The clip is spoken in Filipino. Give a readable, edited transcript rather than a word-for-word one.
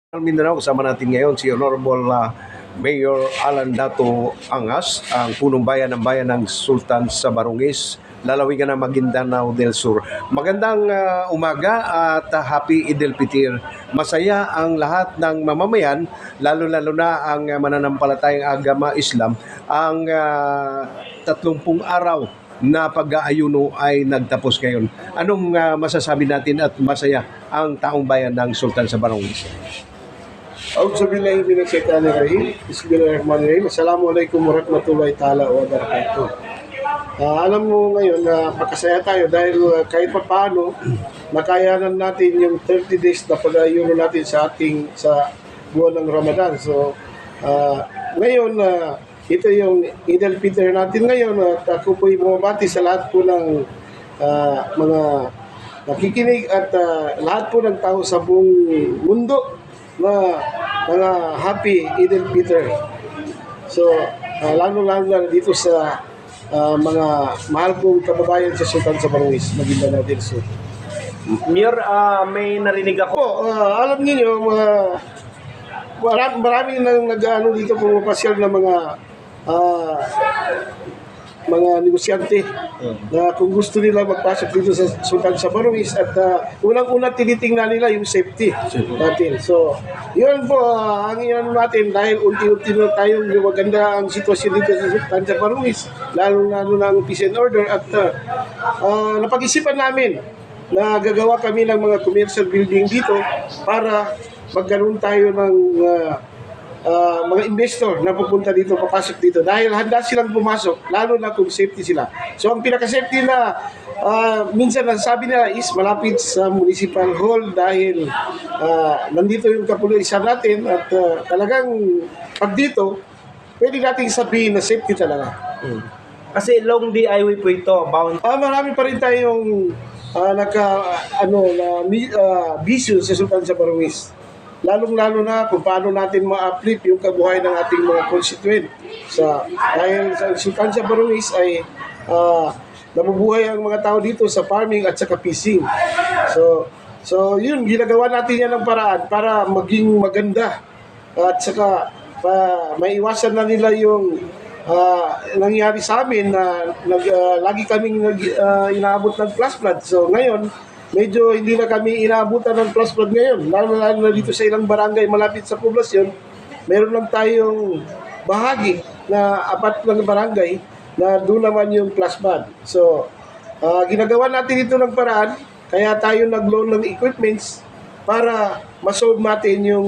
Mindanao, kasama natin ngayon si Honorable Mayor Alan Dato Angas, ang punong bayan ng Sultan sa Barangis, lalawigan ng Maguindanao del Sur. Magandang umaga at happy Eid al-Fitr. Masaya ang lahat ng mamamayan, lalo-lalo na ang mananampalatayang agama Islam, ang 30 araw na pag-aayuno ay nagtapos ngayon. Anong masasabi natin at masaya ang taong bayan ng Sultan sa Barangis? Auzubillahi minasyaitanirrajim. Bismillahirrahmanirrahim. Assalamualaikum warahmatullahi taala wabarakatuh. Alam mo ngayon na pakasaya tayo dahil kahit pa paano nakayanan natin yung 30 days na pag-ayuno natin sa buwan ng Ramadan. So ngayon ito yung Eid al-Fitr natin ngayon at ako po'y bumabati sa lahat po ng mga nakikinig at lahat po ng tao sa buong mundo na mga happy Eid al-Fitr. So, lalo-lalo na dito sa mga mahal kong kababayan sa Sultan sa Barangis, Maguindanao del Sur. Mayor, may narinig ako. Alam niyo, maraming nang nag-ano dito pumapasyal na mga negosyante na kung gusto nila magpasok dito sa Sultan sa Barangis at unang-una tinitingnan nila yung safety natin. So, yun po ang iyan natin dahil unti-unti na tayong maganda ang sitwasyon dito sa Sultan sa Barangis, lalo na ang peace and order at napag-isipan namin na gagawa kami ng mga commercial building dito para magkaroon tayo ng mga investor na pupunta dito, papasok dito dahil handa silang pumasok, lalo na kung safety sila. So ang pinaka-safety na minsan nasasabi nila is malapit sa municipal hall dahil nandito yung kapulisan natin at talagang pag dito, pwede nating sabihin na safety talaga. Kasi long DIY po ito, bound. Marami pa rin tayong bisyo sa Sultan sa Barangis. Lalong-lalo na kung paano natin ma-uplift yung kabuhay ng ating mga constituent. Dahil sa Sultan sa Barangis ay nabubuhay ang mga tao dito sa farming at saka fishing. So yun, ginagawa natin yan ng paraan para maging maganda at saka maiwasan na nila yung nangyari sa amin na lagi kaming inaabot ng flash flood. So ngayon, medyo hindi na kami inaabutan ng flash flood ngayon. Lalo na dito sa ilang barangay malapit sa poblasyon, meron lang tayong bahagi na 4 lang barangay na doon naman yung flash flood. So, ginagawa natin ito ng paraan, kaya tayo nag-loan ng equipments para masolve natin yung